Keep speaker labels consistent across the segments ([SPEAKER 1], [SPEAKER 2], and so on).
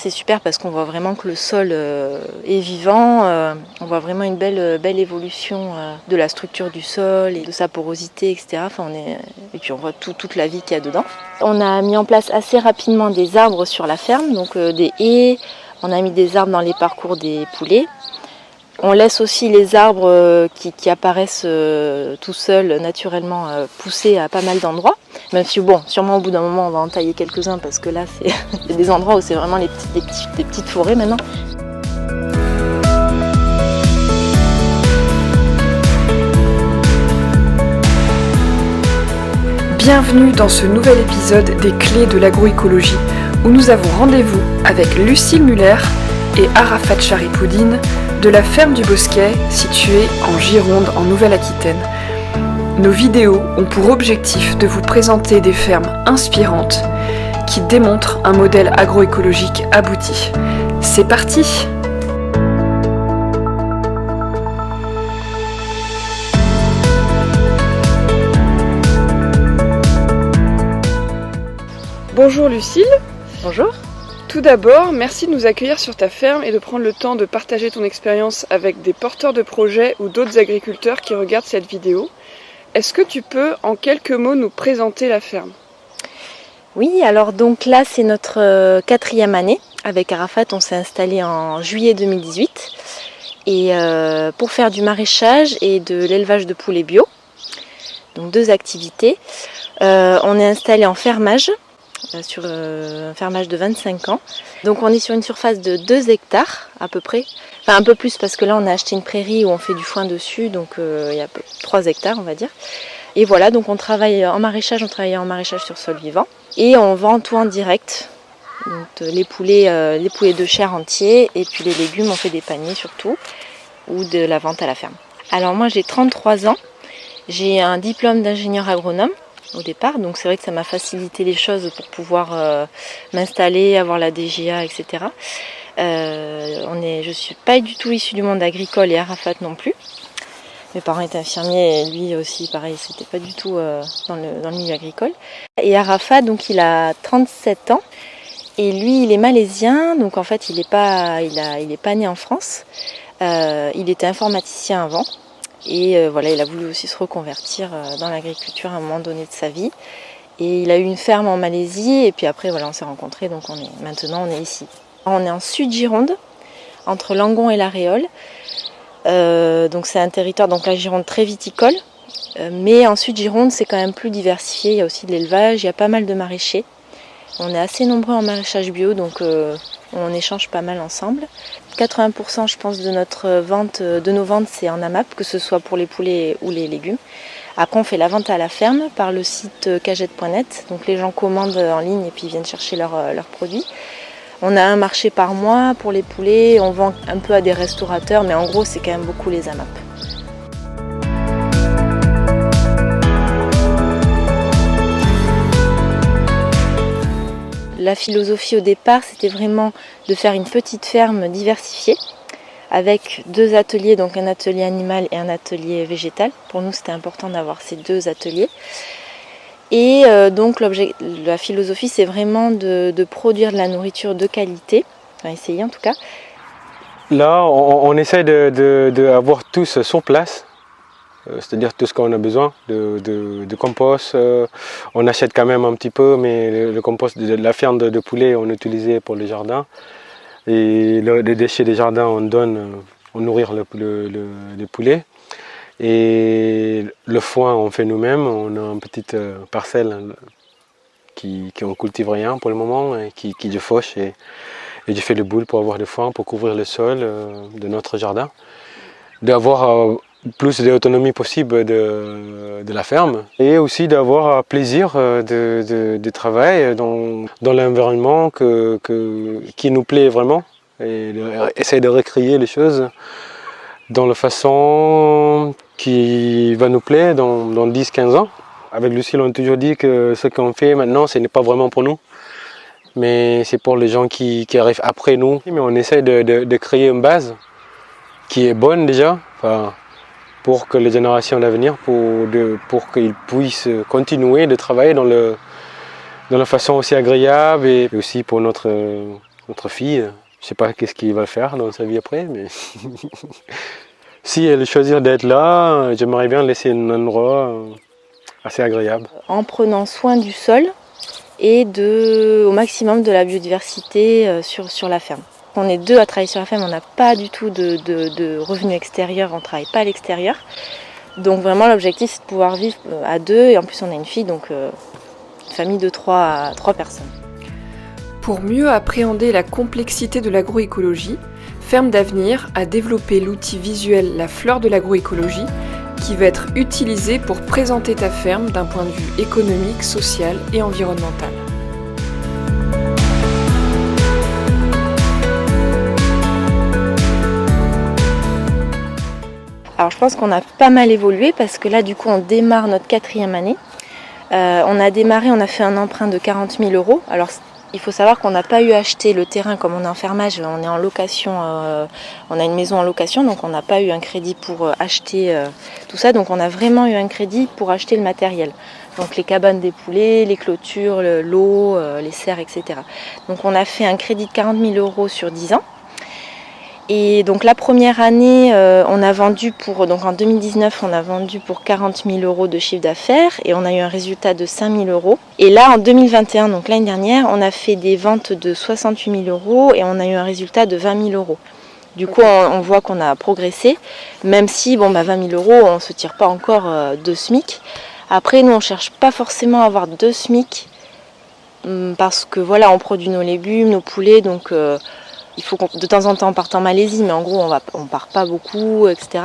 [SPEAKER 1] C'est super parce qu'on voit vraiment que le sol est vivant, on voit vraiment une belle évolution de la structure du sol et de sa porosité, etc. Et puis on voit toute la vie qu'il y a dedans. On a mis en place assez rapidement des arbres sur la ferme, donc des haies, on a mis des arbres dans les parcours des poulets. On laisse aussi les arbres qui apparaissent tout seuls, naturellement, pousser à pas mal d'endroits. Même si, bon, sûrement au bout d'un moment, on va en tailler quelques-uns parce que là, c'est des endroits où c'est vraiment des petites forêts maintenant.
[SPEAKER 2] Bienvenue dans ce nouvel épisode des Clés de l'agroécologie, où nous avons rendez-vous avec Lucille Muller et Arafat Charipoudine de la ferme du Bosquet, située en Gironde, en Nouvelle-Aquitaine. Nos vidéos ont pour objectif de vous présenter des fermes inspirantes qui démontrent un modèle agroécologique abouti. C'est parti! Bonjour Lucille.
[SPEAKER 1] Bonjour.
[SPEAKER 2] Tout d'abord, merci de nous accueillir sur ta ferme et de prendre le temps de partager ton expérience avec des porteurs de projets ou d'autres agriculteurs qui regardent cette vidéo. Est-ce que tu peux, en quelques mots, nous présenter la ferme ?
[SPEAKER 1] Oui, alors donc là, c'est notre 4e année. Avec Arafat, on s'est installé en juillet 2018 et pour faire du maraîchage et de l'élevage de poulets bio. Donc 2 activités. On est installé en fermage. Sur un fermage de 25 ans. Donc on est sur une surface de 2 hectares à peu près. Enfin un peu plus parce que là on a acheté une prairie où on fait du foin dessus, donc il y a 3 hectares on va dire. Et voilà, donc on travaille en maraîchage sur sol vivant. Et on vend tout en direct. Donc, les poulets de chair entiers et puis les légumes on fait des paniers surtout ou de la vente à la ferme. Alors moi j'ai 33 ans, j'ai un diplôme d'ingénieur agronome au départ, donc c'est vrai que ça m'a facilité les choses pour pouvoir m'installer, avoir la DGA, etc. Je suis pas du tout issue du monde agricole et Arafat non plus. Mes parents étaient infirmiers et lui aussi, pareil, c'était pas du tout dans le milieu agricole. Et Arafat, donc il a 37 ans et lui il est malaisien, donc en fait il est pas né en France. Il était informaticien avant. Et voilà, il a voulu aussi se reconvertir dans l'agriculture à un moment donné de sa vie. Et il a eu une ferme en Malaisie et puis après voilà, on s'est rencontrés, donc maintenant on est ici. On est en sud Gironde, entre Langon et La Réole. Donc c'est un territoire, donc la Gironde très viticole. Mais en sud Gironde c'est quand même plus diversifié, il y a aussi de l'élevage, il y a pas mal de maraîchers. On est assez nombreux en maraîchage bio, donc on échange pas mal ensemble. 80% je pense de nos ventes c'est en AMAP, que ce soit pour les poulets ou les légumes. Après on fait la vente à la ferme par le site cagette.net, donc les gens commandent en ligne et puis viennent chercher leurs produits. On a un marché par mois pour les poulets, on vend un peu à des restaurateurs, mais en gros c'est quand même beaucoup les AMAP. La philosophie au départ, c'était vraiment de faire une petite ferme diversifiée avec 2 ateliers, donc un atelier animal et un atelier végétal. Pour nous, c'était important d'avoir ces 2 ateliers. Et donc la philosophie, c'est vraiment de produire de la nourriture de qualité, enfin essayer en tout cas.
[SPEAKER 3] Là, on essaie d'avoir tous sur place. C'est-à-dire tout ce qu'on a besoin de compost. On achète quand même un petit peu, mais le compost de la ferme de poulet on utilisait pour les jardins. Et les déchets des jardins on donne pour nourrir les poulets. Et le foin on fait nous-mêmes. On a une petite parcelle qui on cultive rien pour le moment, et qui je fauche et je fais le boule pour avoir du foin, pour couvrir le sol de notre jardin. D'avoir plus d'autonomie possible de la ferme et aussi d'avoir plaisir de travail dans l'environnement qui nous plaît vraiment et essayer de recréer les choses dans la façon qui va nous plaire dans 10-15 ans. Avec Lucille, on a toujours dit que ce qu'on fait maintenant, ce n'est pas vraiment pour nous, mais c'est pour les gens qui arrivent après nous. Mais on essaie de créer une base qui est bonne déjà, pour que les générations d'avenir, pour qu'ils puissent continuer de travailler dans la façon aussi agréable et aussi pour notre notre fille. Je sais pas qu'est-ce qu'il va faire dans sa vie après, mais si elle choisit d'être là, j'aimerais bien laisser un endroit assez agréable.
[SPEAKER 1] En prenant soin du sol et au maximum de la biodiversité sur la ferme. On est 2 à travailler sur la ferme, on n'a pas du tout de revenus extérieurs, on ne travaille pas à l'extérieur. Donc vraiment l'objectif c'est de pouvoir vivre à 2 et en plus on a une fille, donc une famille de 3 à 3 personnes.
[SPEAKER 2] Pour mieux appréhender la complexité de l'agroécologie, Ferme d'Avenir a développé l'outil visuel La Fleur de l'agroécologie qui va être utilisé pour présenter ta ferme d'un point de vue économique, social et environnemental.
[SPEAKER 1] Alors je pense qu'on a pas mal évolué parce que là du coup on démarre notre 4e année. On a fait un emprunt de 40 000 €. Alors il faut savoir qu'on n'a pas eu à acheter le terrain comme on est en fermage, on est en location, on a une maison en location, donc on n'a pas eu un crédit pour acheter tout ça, donc on a vraiment eu un crédit pour acheter le matériel. Donc les cabanes des poulets, les clôtures, l'eau, les serres, etc. Donc on a fait un crédit de 40 000 € sur 10 ans. Et donc la première année, on a vendu donc en 2019, on a vendu pour 40 000 € de chiffre d'affaires et on a eu un résultat de 5 000 €. Et là, en 2021, donc l'année dernière, on a fait des ventes de 68 000 € et on a eu un résultat de 20 000 €. Du coup, on voit qu'on a progressé, même si 20 000 €, on ne se tire pas encore 2 SMIC. Après, nous, on ne cherche pas forcément à avoir 2 SMIC parce que voilà, on produit nos légumes, nos poulets, donc il faut de temps en temps on parte en Malaisie, mais en gros on part pas beaucoup, etc.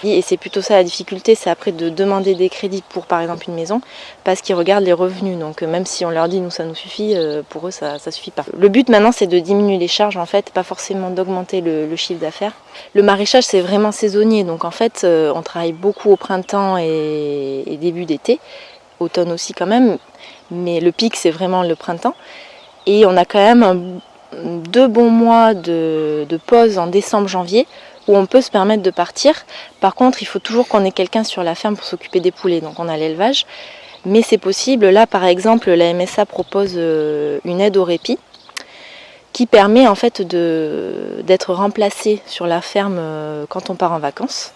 [SPEAKER 1] Et c'est plutôt ça la difficulté, c'est après de demander des crédits pour par exemple une maison, parce qu'ils regardent les revenus. Donc même si on leur dit nous ça nous suffit, pour eux ça suffit pas. Le but maintenant c'est de diminuer les charges en fait, pas forcément d'augmenter le chiffre d'affaires. Le maraîchage c'est vraiment saisonnier, donc en fait on travaille beaucoup au printemps et début d'été, automne aussi quand même, mais le pic c'est vraiment le printemps. Et on a quand même 2 bons mois de pause en décembre-janvier où on peut se permettre de partir. Par contre, il faut toujours qu'on ait quelqu'un sur la ferme pour s'occuper des poulets. Donc on a l'élevage, mais c'est possible. Là, par exemple, la MSA propose une aide au répit qui permet en fait d'être remplacé sur la ferme quand on part en vacances.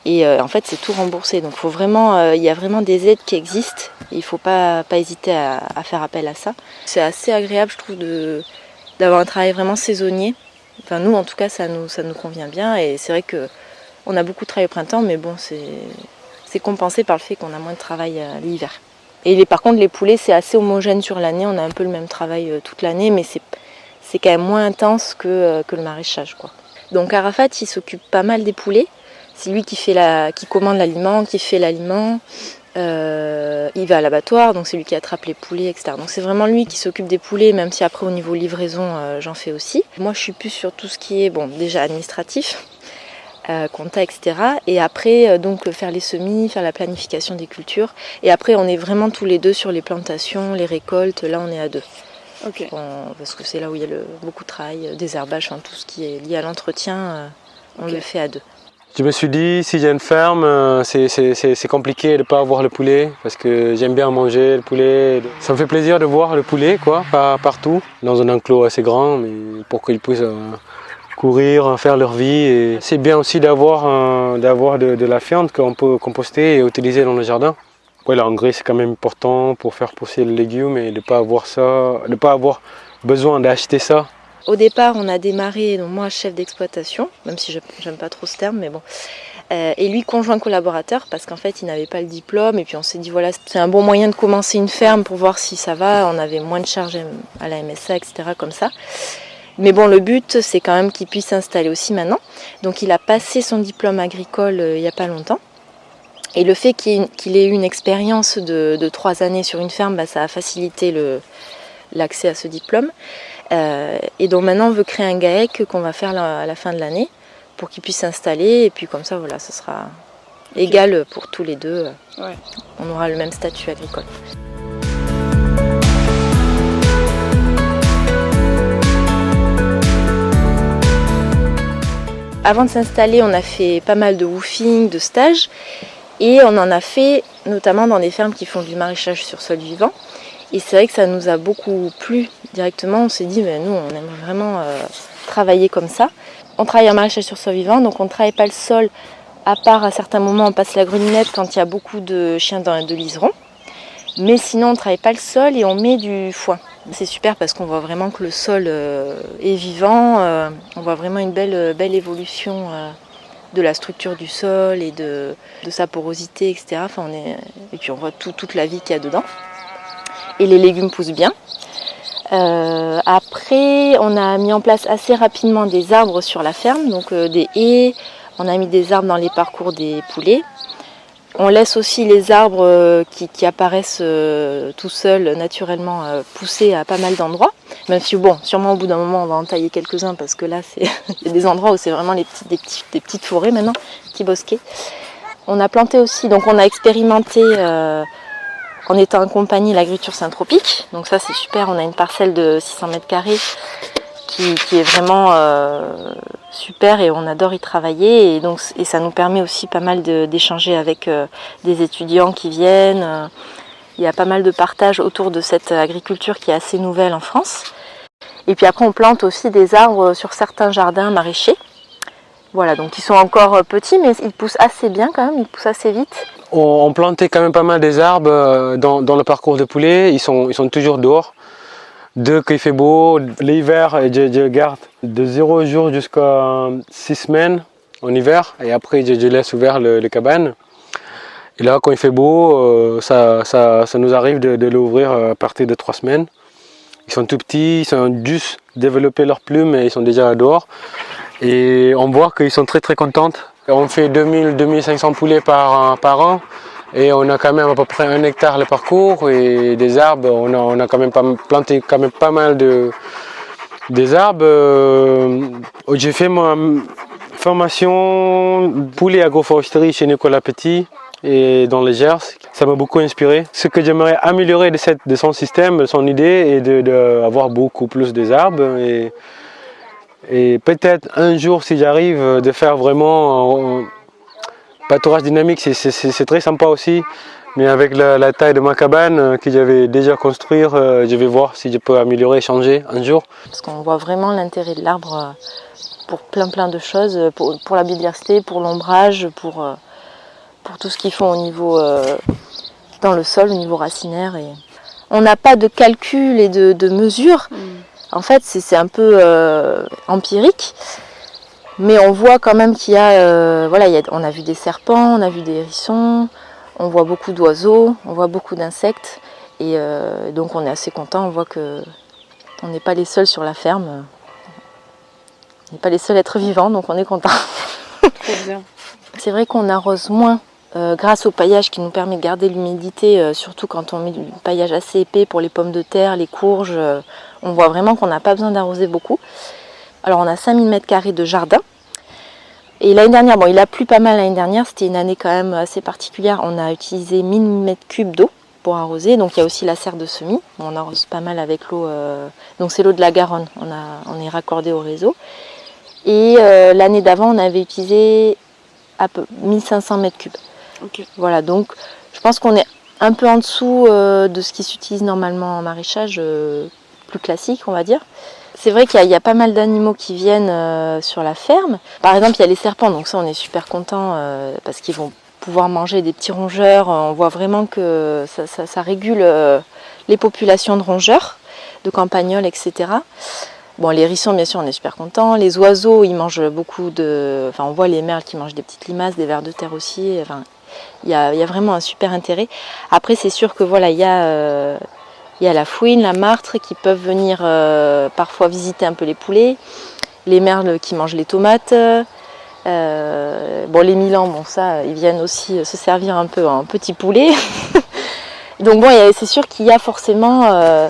[SPEAKER 1] Et en fait, c'est tout remboursé. Donc il y a vraiment des aides qui existent. Il ne faut pas hésiter à faire appel à ça. C'est assez agréable, je trouve, d'avoir un travail vraiment saisonnier. Enfin nous en tout cas ça nous convient bien et c'est vrai qu'on a beaucoup de travail au printemps mais bon c'est compensé par le fait qu'on a moins de travail l'hiver. Et par contre les poulets c'est assez homogène sur l'année, on a un peu le même travail toute l'année mais c'est quand même moins intense que le maraîchage quoi. Donc Arafat il s'occupe pas mal des poulets, c'est lui qui commande l'aliment, qui fait l'aliment. Il va à l'abattoir, donc c'est lui qui attrape les poulets, etc. Donc c'est vraiment lui qui s'occupe des poulets, même si après au niveau livraison, j'en fais aussi. Moi je suis plus sur tout ce qui est déjà administratif, compta, etc. Et après donc faire les semis, faire la planification des cultures. Et après on est vraiment tous les deux sur les plantations, les récoltes, là on est à 2.
[SPEAKER 2] Okay.
[SPEAKER 1] Parce que c'est là où il y a beaucoup de travail, désherbage, tout ce qui est lié à l'entretien, on le fait à 2.
[SPEAKER 3] Je me suis dit, si j'ai une ferme, c'est compliqué de ne pas avoir le poulet, parce que j'aime bien manger le poulet. Ça me fait plaisir de voir le poulet, partout, dans un enclos assez grand, mais pour qu'ils puissent courir, faire leur vie. Et c'est bien aussi d'avoir de la viande qu'on peut composter et utiliser dans le jardin. Ouais, l'engrais, c'est quand même important pour faire pousser les légumes et de ne pas avoir besoin d'acheter ça.
[SPEAKER 1] Au départ, on a démarré, donc moi chef d'exploitation, même si j'aime pas trop ce terme, mais bon. Et lui conjoint collaborateur parce qu'en fait il n'avait pas le diplôme et puis on s'est dit voilà c'est un bon moyen de commencer une ferme pour voir si ça va, on avait moins de charges à la MSA, etc. comme ça. Mais bon le but c'est quand même qu'il puisse s'installer aussi maintenant. Donc il a passé son diplôme agricole il n'y a pas longtemps. Et le fait qu'il ait eu une expérience de 3 années sur une ferme, ça a facilité l'accès à ce diplôme. Et donc maintenant on veut créer un GAEC qu'on va faire à la fin de l'année pour qu'ils puissent s'installer et puis comme ça voilà ce sera égal pour tous les deux.
[SPEAKER 2] Ouais.
[SPEAKER 1] On aura le même statut agricole. Avant de s'installer on a fait pas mal de woofing, de stages et on en a fait notamment dans des fermes qui font du maraîchage sur sol vivant. Et c'est vrai que ça nous a beaucoup plu directement, on s'est dit, mais nous, on aimerait vraiment travailler comme ça. On travaille en maraîchage sur sol vivant, donc on ne travaille pas le sol, à part à certains moments, on passe la grelinette quand il y a beaucoup de chiens de liserons. Mais sinon, on ne travaille pas le sol et on met du foin. C'est super parce qu'on voit vraiment que le sol est vivant, on voit vraiment une belle évolution de la structure du sol et de sa porosité, etc. Enfin, et puis on voit toute la vie qu'il y a dedans. Et les légumes poussent bien. Après, on a mis en place assez rapidement des arbres sur la ferme, donc des haies. On a mis des arbres dans les parcours des poulets. On laisse aussi les arbres qui apparaissent tout seuls, naturellement, pousser à pas mal d'endroits. Même si, bon, sûrement au bout d'un moment, on va en tailler quelques-uns parce que là, il y a des endroits où c'est vraiment des petites forêts maintenant, petits bosquets. On a planté aussi, donc on a expérimenté, en étant accompagné, l'agriculture syntropique. Donc ça, c'est super, on a une parcelle de 600 mètres carrés qui est vraiment super et on adore y travailler et ça nous permet aussi pas mal d'échanger avec des étudiants qui viennent. Il y a pas mal de partage autour de cette agriculture qui est assez nouvelle en France. Et puis après on plante aussi des arbres sur certains jardins maraîchers. Voilà, donc ils sont encore petits mais ils poussent assez bien quand même, ils poussent assez vite.
[SPEAKER 3] On plantait quand même pas mal des arbres dans le parcours de poulets, ils sont toujours dehors. Dès qu'il fait beau, l'hiver, je garde de 0 jours jusqu'à 6 semaines en hiver et après je laisse ouvert les cabanes. Et là, quand il fait beau, ça nous arrive de l'ouvrir à partir de 3 semaines. Ils sont tout petits, ils ont juste développé leurs plumes et ils sont déjà dehors. Et on voit qu'ils sont très contents. On fait 2000-2500 poulets par an. Et on a quand même à peu près 1 hectare le parcours et des arbres, on a quand même planté quand même pas mal des arbres. J'ai fait ma formation poulet agroforesterie chez Nicolas Petit et dans les Gers. Ça m'a beaucoup inspiré. Ce que j'aimerais améliorer de son système, de son idée, est d'avoir beaucoup plus des arbres. Et peut-être un jour, si j'arrive, de faire vraiment pâturage dynamique, c'est très sympa aussi, mais avec la taille de ma cabane que j'avais déjà construire, je vais voir si je peux améliorer, changer un jour.
[SPEAKER 1] Parce qu'on voit vraiment l'intérêt de l'arbre pour plein de choses, pour la biodiversité, pour l'ombrage, pour tout ce qu'ils font au niveau dans le sol, au niveau racinaire. Et on n'a pas de calcul et de mesure. En fait, c'est un peu empirique. Mais on voit quand même qu'il y a, on a vu des serpents, on a vu des hérissons, on voit beaucoup d'oiseaux, on voit beaucoup d'insectes. Et donc on est assez content, on voit qu'on n'est pas les seuls sur la ferme. On n'est pas les seuls êtres vivants, donc on est content. C'est vrai qu'on arrose moins grâce au paillage qui nous permet de garder l'humidité, surtout quand on met du paillage assez épais pour les pommes de terre, les courges. On voit vraiment qu'on n'a pas besoin d'arroser beaucoup. Alors on a 5000 m² de jardin. Et l'année dernière, bon il a plu pas mal l'année dernière, c'était une année quand même assez particulière. On a utilisé 1000 m³ d'eau pour arroser. Donc il y a aussi la serre de semis. On arrose pas mal avec l'eau. Donc c'est l'eau de la Garonne, on est raccordé au réseau. Et l'année d'avant, on avait utilisé à peu 1500 m³. Okay. Voilà, donc je pense qu'on est un peu en dessous de ce qui s'utilise normalement en maraîchage, plus classique on va dire. C'est vrai qu'il y a pas mal d'animaux qui viennent sur la ferme. Par exemple, il y a les serpents, donc ça on est super content parce qu'ils vont pouvoir manger des petits rongeurs. On voit vraiment que ça régule les populations de rongeurs, de campagnols, etc. Bon, les hérissons, bien sûr, on est super content. Les oiseaux, ils mangent beaucoup Enfin, on voit les merles qui mangent des petites limaces, des vers de terre aussi. Enfin, il y a vraiment un super intérêt. Après, c'est sûr que voilà, il y a la fouine, la martre qui peuvent venir parfois visiter un peu les poulets. Les merles qui mangent les tomates. Bon, les milans, bon ça, ils viennent aussi se servir un peu en petits poulets. Donc bon, c'est sûr qu'il y a forcément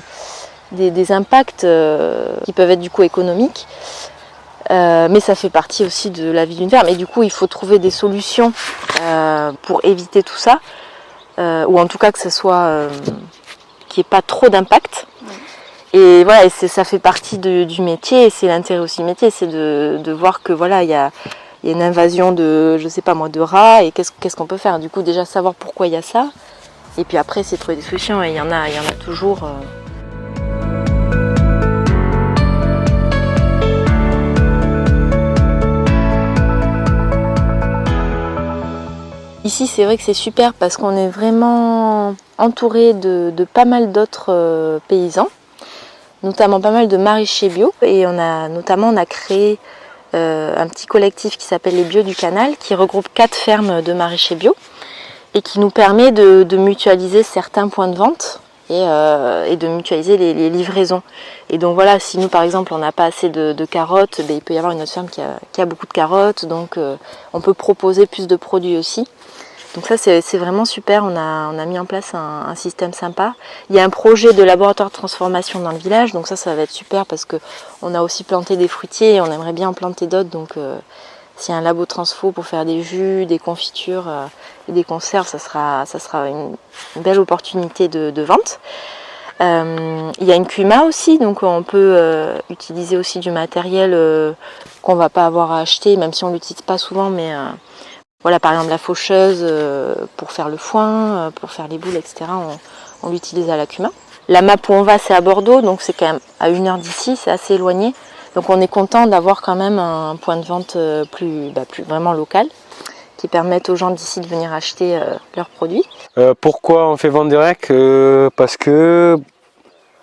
[SPEAKER 1] des impacts qui peuvent être du coup économiques. Mais ça fait partie aussi de la vie d'une ferme. Et du coup, il faut trouver des solutions pour éviter tout ça. Ou en tout cas que ce soit qu'il n'y ait pas trop d'impact. Et voilà, et ça fait partie du métier. Et c'est l'intérêt aussi du métier, c'est de voir que voilà, il y a une invasion de, je sais pas moi, de rats. Et qu'est-ce qu'on peut faire? Du coup, déjà savoir pourquoi il y a ça. Et puis après, c'est trouver des solutions. Et il y en a toujours. ici, c'est vrai que c'est super parce qu'on est vraiment entouré de pas mal d'autres paysans, notamment pas mal de maraîchers bio. Et on a créé un petit collectif qui s'appelle les Bio du Canal, qui regroupe 4 fermes de maraîchers bio et qui nous permet de mutualiser certains points de vente et de mutualiser les livraisons. Et donc voilà, si nous par exemple on n'a pas assez de carottes, il peut y avoir une autre ferme qui a beaucoup de carottes, donc on peut proposer plus de produits aussi. Donc ça c'est vraiment super, on a mis en place un système sympa. Il y a un projet de laboratoire de transformation dans le village, donc ça va être super parce qu'on a aussi planté des fruitiers et on aimerait bien en planter d'autres. Donc s'il y a un labo transfo pour faire des jus, des confitures et des conserves, ça sera une belle opportunité de vente. Il y a une CUMA aussi, donc on peut utiliser aussi du matériel qu'on ne va pas avoir à acheter, même si on ne l'utilise pas souvent, mais voilà, par exemple la faucheuse pour faire le foin, pour faire les boules, etc. On l'utilise à la CUMA. La MAP où on va, c'est à Bordeaux, donc c'est quand même à 1 heure d'ici, c'est assez éloigné. Donc on est content d'avoir quand même un point de vente plus vraiment local, qui permettent aux gens d'ici de venir acheter leurs produits.
[SPEAKER 3] Pourquoi on fait vente directe? Parce que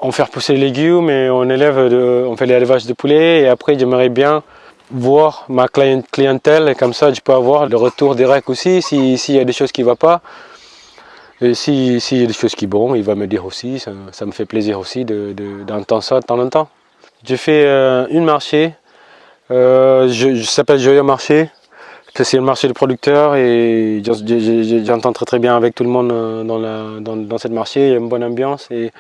[SPEAKER 3] on fait repousser les légumes et on fait l'élevage de poulets, et après j'aimerais bien voir ma clientèle, et comme ça je peux avoir le retour direct aussi s'il y a des choses qui ne vont pas. Et s'il y a des choses qui vont, il va me dire aussi, ça me fait plaisir aussi d'entendre ça de temps en temps. J'ai fait une marché, ça s'appelle Joyeux Marché, c'est le marché de producteurs, et j'entends très bien avec tout le monde dans cette marché, il y a une bonne ambiance et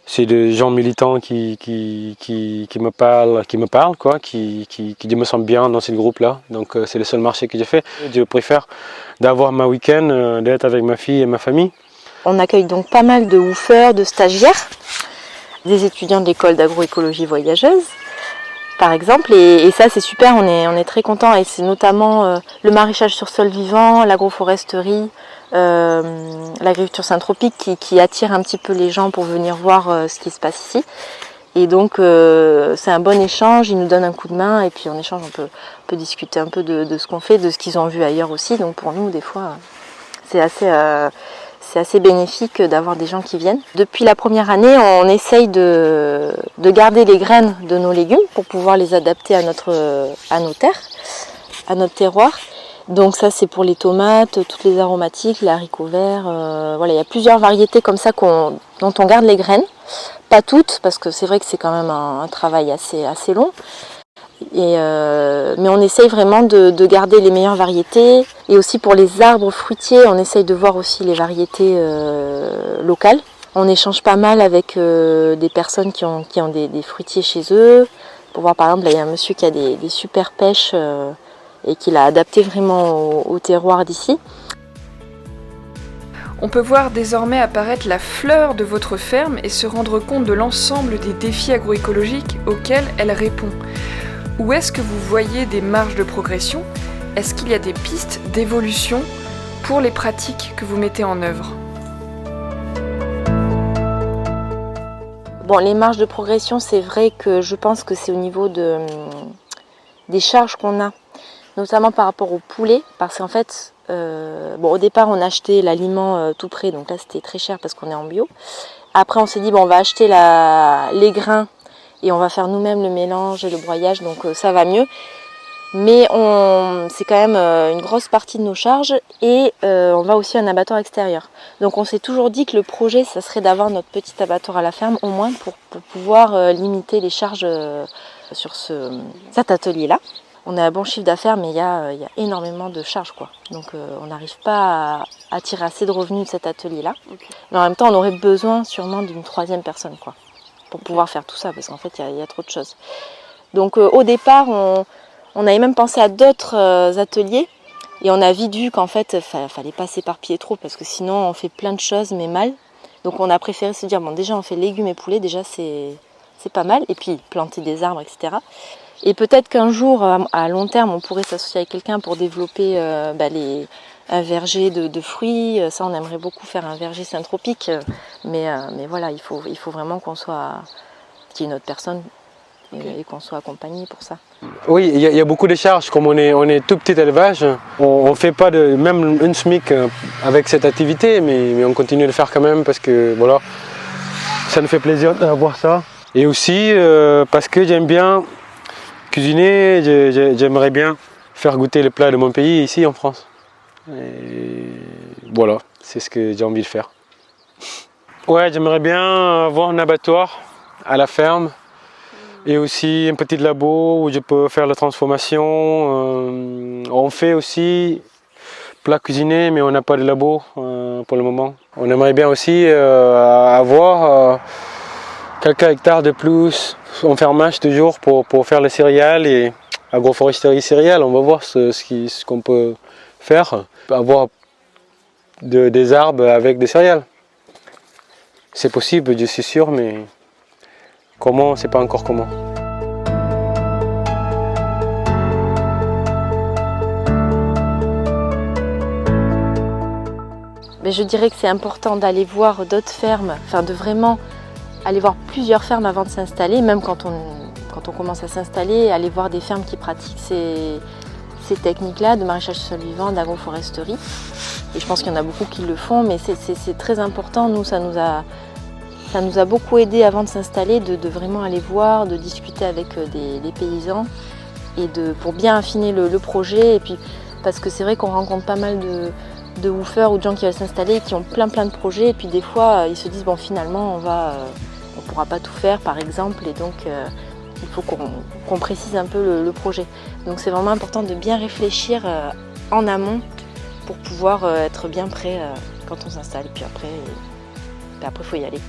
[SPEAKER 3] c'est des gens militants qui me parlent quoi, qui me sentent bien dans ce groupe-là. Donc c'est le seul marché que j'ai fait. Je préfère d'avoir ma week-end, d'être avec ma fille et ma famille.
[SPEAKER 1] On accueille donc pas mal de woofers, de stagiaires, des étudiants de l'école d'agroécologie voyageuse, par exemple. Et ça c'est super, on est très contents. Et c'est notamment le maraîchage sur sol vivant, l'agroforesterie, l'agriculture syntropique qui attire un petit peu les gens pour venir voir ce qui se passe ici. Et donc c'est un bon échange, ils nous donnent un coup de main et puis en échange on peut discuter un peu de ce qu'on fait, de ce qu'ils ont vu ailleurs aussi. Donc pour nous des fois c'est assez bénéfique d'avoir des gens qui viennent. Depuis la première année, on essaye de garder les graines de nos légumes pour pouvoir les adapter à nos terres, à notre terroir. Donc ça c'est pour les tomates, toutes les aromatiques, les haricots verts, voilà, il y a plusieurs variétés comme ça dont on garde les graines. Pas toutes, parce que c'est vrai que c'est quand même un travail assez long. Mais on essaye vraiment de garder les meilleures variétés. Et aussi pour les arbres fruitiers, on essaye de voir aussi les variétés locales. On échange pas mal avec des personnes qui ont des fruitiers chez eux. Pour voir par exemple, là, il y a un monsieur qui a des super pêches et qui l'a adapté vraiment au terroir d'ici.
[SPEAKER 2] On peut voir désormais apparaître la fleur de votre ferme et se rendre compte de l'ensemble des défis agroécologiques auxquels elle répond. Où est-ce que vous voyez des marges de progression? Est-ce qu'il y a des pistes d'évolution pour les pratiques que vous mettez en œuvre?
[SPEAKER 1] Bon, les marges de progression, c'est vrai que je pense que c'est au niveau des charges qu'on a, notamment par rapport au poulet, parce qu'en fait, au départ on achetait l'aliment tout prêt, donc là c'était très cher parce qu'on est en bio. Après on s'est dit on va acheter les grains et on va faire nous-mêmes le mélange et le broyage, donc ça va mieux. Mais c'est quand même une grosse partie de nos charges et on va aussi à un abattoir extérieur. Donc on s'est toujours dit que le projet ça serait d'avoir notre petit abattoir à la ferme au moins pour pouvoir limiter les charges sur cet atelier-là. On a un bon chiffre d'affaires, mais il y a énormément de charges, quoi. Donc on n'arrive pas à tirer assez de revenus de cet atelier-là. Okay. Mais en même temps, on aurait besoin sûrement d'une 3e personne, quoi, pour pouvoir faire tout ça, parce qu'en fait, il y a trop de choses. Donc au départ, on avait même pensé à d'autres ateliers, et on a vite vu qu'en fait, fallait pas s'éparpiller trop, parce que sinon, on fait plein de choses, mais mal. Donc on a préféré se dire, bon, déjà, on fait légumes et poulets, déjà, c'est pas mal, et puis planter des arbres, etc. Et peut-être qu'un jour, à long terme, on pourrait s'associer avec quelqu'un pour développer un verger de fruits. Ça, on aimerait beaucoup faire un verger syntropique. Mais voilà, il faut vraiment qu'il y ait une autre personne et qu'on soit accompagné pour ça.
[SPEAKER 3] Oui, il y a beaucoup de charges. Comme on est tout petit élevage, on ne fait pas même une SMIC avec cette activité, mais on continue de le faire quand même parce que voilà, ça nous fait plaisir d'avoir ça. Et aussi parce que j'aime bien cuisiner, j'aimerais bien faire goûter les plats de mon pays ici en France. Et voilà, c'est ce que j'ai envie de faire. Ouais, j'aimerais bien avoir un abattoir à la ferme. Et aussi un petit labo où je peux faire la transformation. On fait aussi plats cuisinés, mais on n'a pas de labo pour le moment. On aimerait bien aussi avoir quelques hectares de plus en fermage toujours pour faire les céréales et agroforesterie céréales. On va voir ce qu'on peut faire. Avoir des arbres avec des céréales. C'est possible, je suis sûr, mais comment, c'est pas encore comment.
[SPEAKER 1] Mais je dirais que c'est important d'aller voir d'autres fermes, enfin de vraiment aller voir plusieurs fermes avant de s'installer, même quand on commence à s'installer, aller voir des fermes qui pratiquent ces techniques-là de maraîchage sol vivant, d'agroforesterie. Et je pense qu'il y en a beaucoup qui le font, mais c'est très important. Nous, ça nous a beaucoup aidé avant de s'installer, de vraiment aller voir, de discuter avec les paysans et pour bien affiner le projet. Et puis, parce que c'est vrai qu'on rencontre pas mal de woofers ou de gens qui veulent s'installer et qui ont plein de projets. Et puis des fois, ils se disent bon, finalement, on pourra pas tout faire, par exemple. Et donc, il faut qu'on précise un peu le projet. Donc, c'est vraiment important de bien réfléchir en amont pour pouvoir être bien prêt quand on s'installe. Et puis après, il faut y aller.